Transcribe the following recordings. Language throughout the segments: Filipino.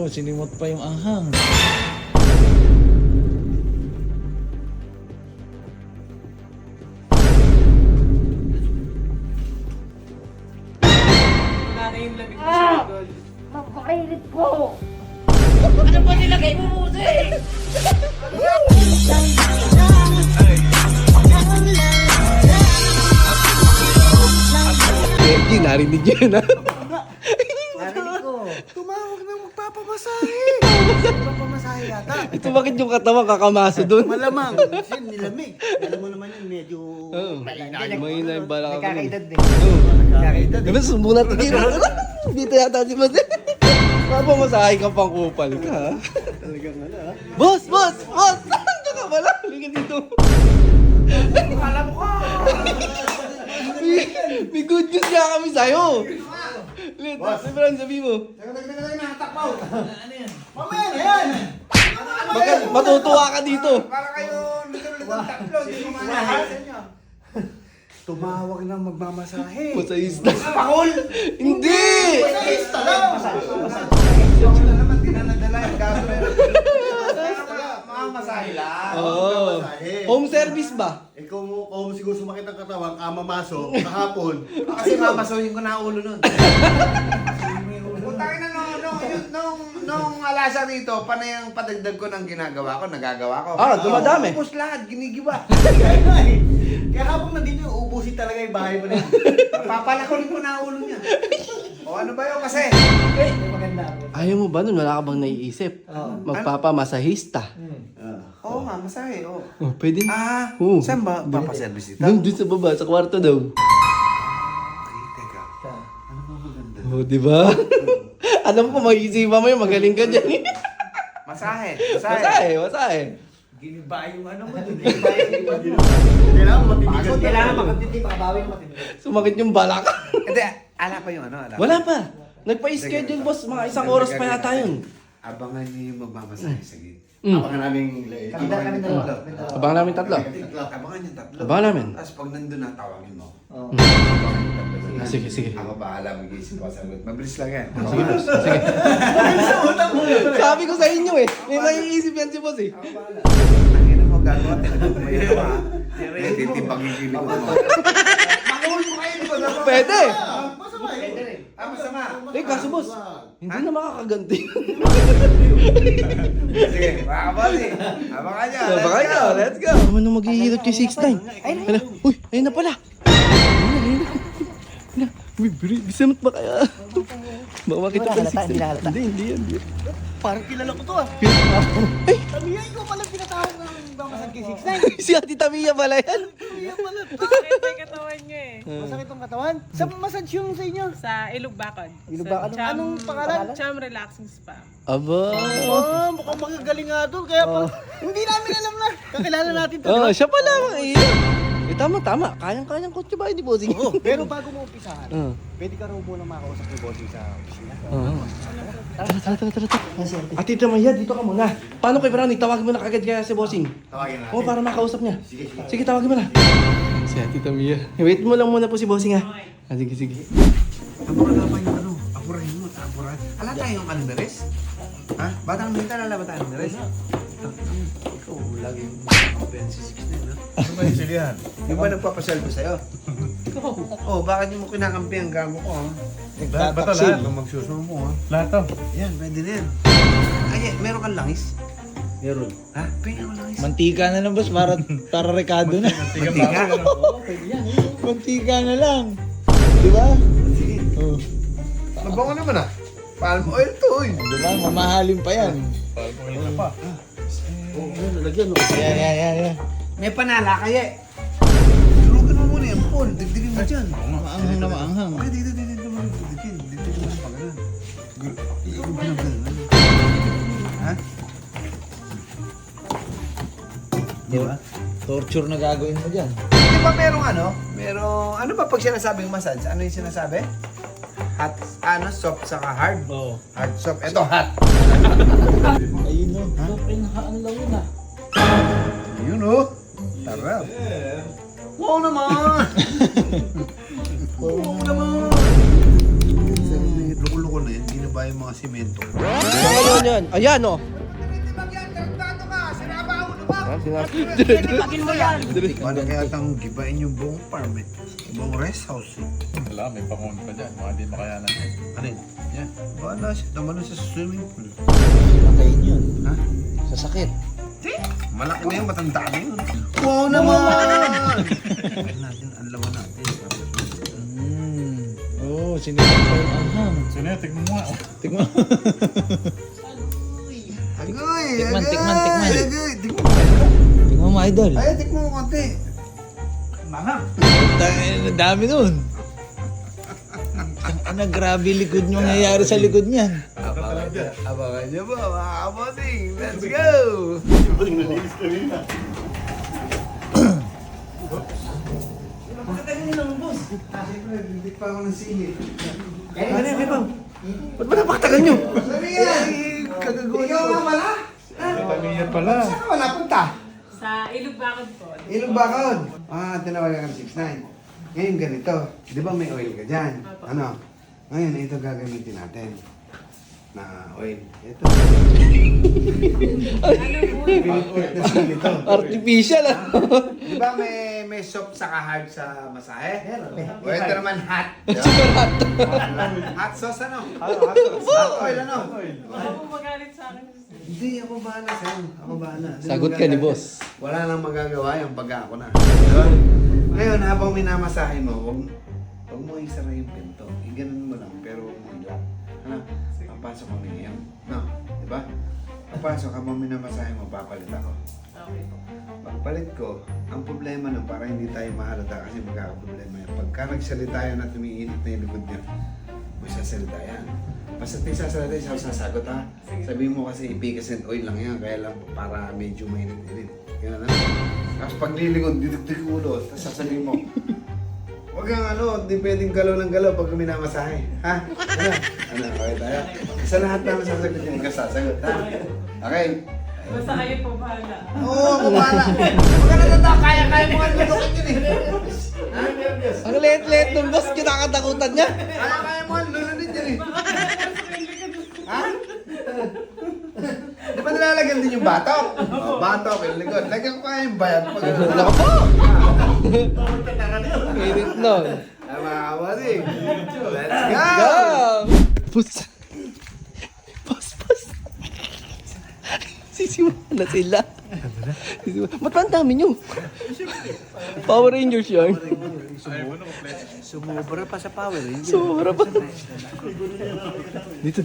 mo, sinimot pa yung anghang. Wala na yung lamig mo sa idol. Mapakailit po! Ano ba nilagay mo muna eh? Benji, narinig yun ha? Narinig ko. Tumawag na magpapamasahe. Magpapamasahe yata. Ito bakit yung katawan kakamaso dun? Malamang. Sin, nilamig. Alam mo naman yun, medyo... Oo. Mahina yung bala ka Nagkakaedad din. Oo. Nagkakaedad eh. Diba sumbong natin dito? Dito yata si Mas. Papamasahe ka pang kupal ka ha? Talagang ano ha? Boss! Boss! Boss! Saan ka ka pala? Halika dito. Alam ko! May good news nga kami sa'yo. Lit, Fran, sabi mo. Nagdagdag na takpaw. Ano yan? Mamaya na yan. Bakit matutuwa ka dito? Para kayo lito-lito tatlo, hindi mo malakas inyo. Tumawag na magmamasahe. Masayista. Pakul! Hindi! Masahista lang. Wala naman dinadala yung gaso na yun. Mga masahe lang. Oo. Home service ba? Ikaw mo siguro sumakit ang katawan, kamamasok, kahapon. Kasi mamasuhin ko na ang ulo nun. Putangin na nung alasa rito, panay ang padagdag ko ng ginagawa ko, nagagawa ko. Ah, dumadami. Ubus lahat, ginigiba. Kaya habang nandito yung ubusin talaga yung bahay mo na yan. Papalakurin ko na ang ulo niya. O ano ba yun kasi? Ayaw mo ba nun? Wala ka bang naiisip? Magpapamasahista. Oo nga, masahe. Oo. Oh, pwede? Oo. Saan ba papaservice dito? Doon, doon sa baba, sa kwarto daw. Teka. Oh, di ba? Alam ko, mag-iisipan mo yun, magaling ka dyan. Masahe. Masahe. Giniba yung ano mo. Kailangan matitigan. Kailangan makatiti, makabawi ng matindi. Sumakit yung balak. Hindi, ala pa yung ano. Ala. Wala pa. Nagpa-schedule, boss. Mga isang oras pa yata yun. Abangan niyo yung magmamasahe sa gate. Abangan namin. Kami dalawa. Abangan namin tatlo. Abangan yung tatlo. Abangan namin. Tapos pag nandun na, tawagin mo. Oo. Abangan yung tatlo. Sige, sige. Ako bahala, mag-iisip ko sagot. Mabilis lang yan. Sige, boss. Sige. Sabi ko sa inyo eh. May maiisip yan si boss eh. Tangina mo, gagawa. Talagang kumayaw ha. Titipagin kilig mo. Makuhuli mo kayo, di ba? Pwede. Masama yun. Masama. Eh, kaso boss, hindi na makakaganti. Sige, mga bossy. Abangan niya. Baka nyo, let's go. Naman nung maghihirap kay 6'9". Hala, uy, ayun na pala. Ayun na. Uy, bisamot ba kaya? Baka makita pa Hindi yung 6'9". halata, hindi halata. Hindi yan. Parang kilala ko to ah. Ay, Tamiyan ko palang tinatawag ng bamasag kay 6'9". si Ate Tamiya pala yan. Tamiyan pala. Masakit yung katawan nyo eh. Masakit ang katawan. Sa massage yung sa inyo. Sa Ilugbakan. Ilugbakan? Sa Cham- Anong pangalan? Cham Relaxing Spa. Aba. Oh, mukhang magagaling nga doon. Kaya pa, hindi namin alam na. Kakilala natin to. Oh, siya pala ang iya. Eh, tama. Kayang-kayang kotse ba ni bossing? Oo, pero bago mo umpisahan, Oo. pwede ka raw muna makausap ni Bossing sa opisina. Oo. Tara. Ate Tamiya, dito ka muna. Paano kay Brownie? Tawagin mo na kagad kaya si bossing. Tawagin natin. Oo, para makausap niya. Sige, tawagin mo na. Si Ate Tamiya. Wait mo lang muna po si bossing ha. Ah, sige. Apura pa yung ano. Apurahin mo. Ala tayong ano na res? Ha? Batang minta na ba tayo na res? Ikaw, laging offense 16 na. Ano ba yung silihan? Yung ba nagpapaselfie sa'yo? Oh, bakit mo kinakampi ang gago ko? Lahat ba ito lahat? Kung magsusunod mo ha? Lahat to? Yan, pwede na yan. Ay, meron kang langis? Meron. Ha? Pwede ako langis. Mantika na lang, boss. Para Ricardo na. Mantika? Mantika na lang. Di ba? Sige. Oh. Mabango naman ah. Palm oil to eh. Di ba? Mamahalin pa yan. Yan. May panala kaya eh. Durugan mo muna yan, Paul. Dagdagin mo dyan. Maanghang na maanghang. Ay, dito. Dagdagin. Dito mo pa ganun. Iikot mo ng ganun. Ha? Di ba? Torture na gagawin mo dyan. Di ba merong ano? Ano ba pag sinasabing massage? Ano yung sinasabi? Hot, soft, saka hard? Oo. Hard, soft. Ito, hot. Ayun o. Pinakaan lang yun ah. Ayun oh. Tara. Wow naman! Wow naman! Loko-loko na yan, ginaba yung mga simento. Mga yan. Ayan, oh. Tinitibag yan, traktado ka, sinaba ang ulo ba? Tinitibagin mo yan. Paano kaya tang gibain yung buong farm eh? Buong rest house eh? Wala, may pangon pa dyan. Mga di makayanan. Ano yun? Yan. Bahala siya, naman sa swimming pool. Matayin yun. Ha? Sa sakit. Malaki na yun, matanda na yun. Wow naman! Kaya natin, ang lawan natin. Oo, sinigang pa yung anghang. Sino yan? Tignan mo nga. Tignan. Agoy! Tikman, agoy, tikman, tikman. Agoy! Tikman mo. Tingnan mo, idol. Ay, tikman mo konti. Ang dami nun. Ano, grabe likod nyo nangyayari sa likod niyan. Abangan niyo po, mga kaboting. Let's go! Hindi pa ako ng sili. Ano yan, Pepang? Ba't ba napakatagal nyo? Sabi nga, kagaguhin ko. Ikaw nga pala? Tamiya pala. Saan ka wala punta? Sa Ilog Bacod po. Ilog Bacod. Tinawagan ka ng 6'9". Ngayon ganito, di ba may oil ka dyan? Ano? Ngayon, ito gagamitin natin. Na oil. Ito. Pinipit na sili to. Artificial, ah. Di ba may soap sa hard sa masahe? O ito naman hot. Super hot. Hot sauce ano? Hot oil ano? Baka po magalit sa akin. Hindi, ako bahala sa'yo. Ako bahala. Sagot ka ni boss. Wala nang magagawa yung pagka ako na. Diba? Ngayon, habang minamasahe mo, huwag mo isara yung pinto. Iganon mo lang, pero huwag mo ilak. Ano? Papasok kami ngayon. No? Diba? Papasok habang minamasahe mo, papalit ako. Okay po. Pagpalit ko, ang problema nun, para hindi tayo mahalata kasi magkakaproblema yan. Pagka nagsalita yan at umiinit na yung likod niya, may sasalita yan. Basta tayo sasalita, siya sasagot ha. Sabihin mo kasi ipikasin oil lang yan, kaya lang para medyo mainit-init. Yan na. Tapos paglilingon, didugtog yung ulo, tapos sasabihin mo, huwag kang hindi pwedeng galaw ng galaw pag minamasahe. Ha? Ano? Okay tayo? Sa lahat naman sasagot yung ikaw sasagot, ha? Okay? Basta kayo po bahala. Oo, kumala. Huwag ka natatawa, kaya mo nga lutukin yun eh. Ha? Ang late-late ng boss, kinakatakutan niya. Kaya mo nga lulunin yun eh. Ha? Di ba nilalagyan din yung batok? Oh, batok, yung likod. Lagyan ko kaya yung bayag pag Nako po! Init nun. Tama ka ba din? Let's go! Go! Boss. Boss. Sisimula na sila. Ba't ba ang dami nyo? Power Rangers yan. Sumubra pa sa power eh. Sobra pa. Dito.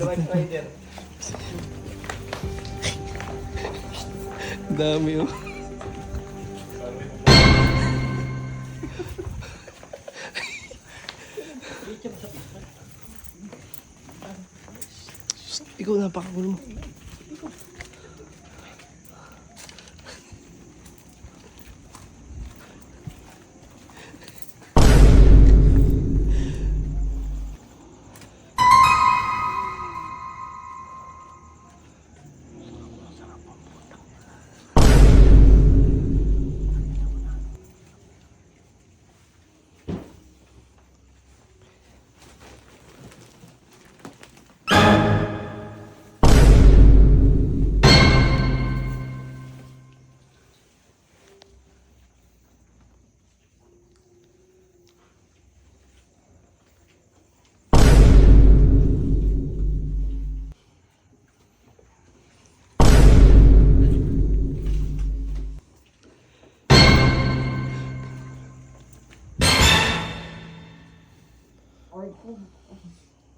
Dami oh. Ikaw napakagulo mo.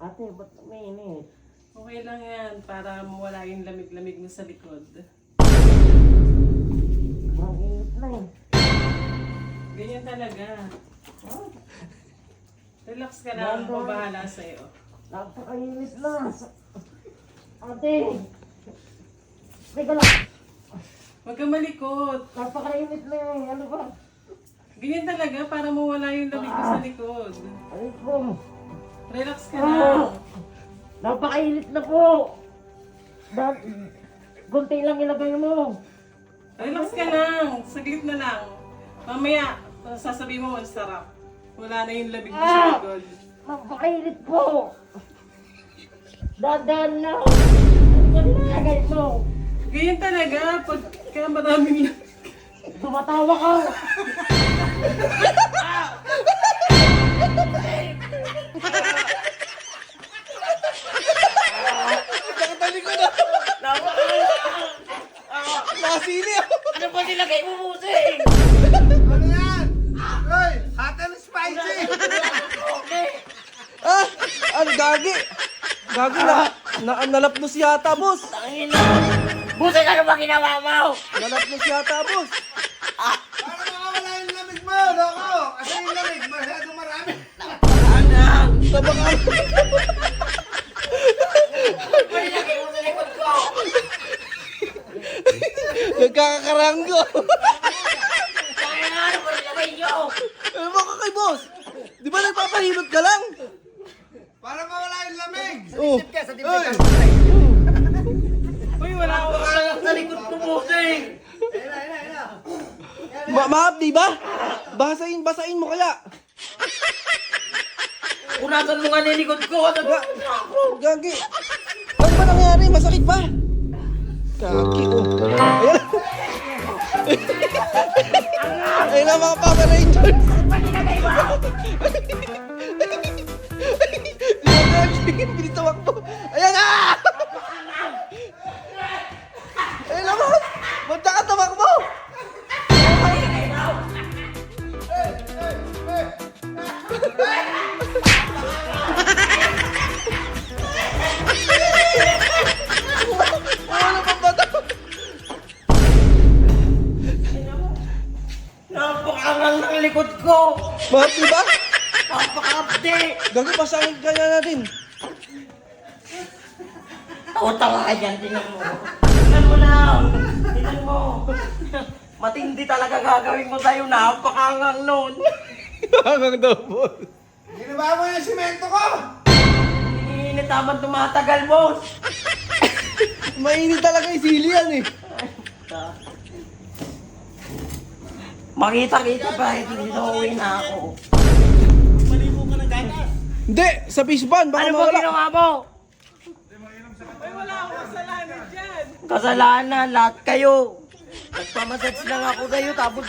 Ate, ba't mainit? Okay lang yan para mawala yung lamig-lamig mo sa likod. Ang init na eh. Ganyan talaga. Relax ka lang, ako bahala sa'yo. Napakainit na. Ate! Teka lang. Huwag ka malikot. Napakainit na eh. Ano ba? Ganyan talaga para mawala yung lamig mo sa likod. Ay ko. Relax ka lang. Napakainit na po. Gunti lang ilagay mo. Relax ka lang. Saglit na lang. Mamaya, sasabihin mo masarap. Wala na yung lamig mo sa likod. Napakainit po. Dadan lang. ba nilagay mo? Ganyan talaga, pagka maraming lang. Tumatawa ka. Nakatali ko na. Nasili ako. Ano ba nilagay mo, Musing? Ano yan? Hoy, hot and spicy! Ah! Ano, gagi? Gagi na, nalapnos yata, boss. Tangina. Musing, ano ba ginawa mo? Nalapnos yata, boss. Para makawala yung lamig mo, loko! Kasi yung lamig, masyadong marami. Tabaka. Ano ba nilagay mo sa likod ko? Nagkakakaranggo. Tangina, ano ba nilagay nyo? Ano ba ka kay boss? Di ba nagpapahilot ka lang? Para mawala yung lamig! Oh. Hoy! Uy, wala ako. Sa likod ko, Musing. Maap, di ba? Basahin mo kaya. Punasan mo nga nilikod ko. Gagi. Ano ba nangyari? Masakit ba? Gagi, oh. Ayan. Ayun na mga Power Rangers. Bilis tamakbo. Ayan na! Ayun na boss! Punta ka tamakbo! Ano ba ba ito? Napakangal ng likod ko. Mahap, di ba? Napakapde. Gagi, pasangin ka na natin. Tawa-tawa ka dyan, tinan mo. Tinan mo lang. Tinan mo. Matindi talaga gagawin mo sa'yo. Napakangal nun. Hanggang daw, boss. Ginawa mo yung simento ko! Iniinit naman tumatagal, boss. Mainit talaga yung sili yan eh. Makita-kita pa, hindi na uwi na ako. Hindi, sa fish pan, baka Ano ba mawala. ginawa mo? Uy, wala akong kasalanan dyan. Kasalanan, lahat kayo. Nagpamassage lang ako sa'yo, tapos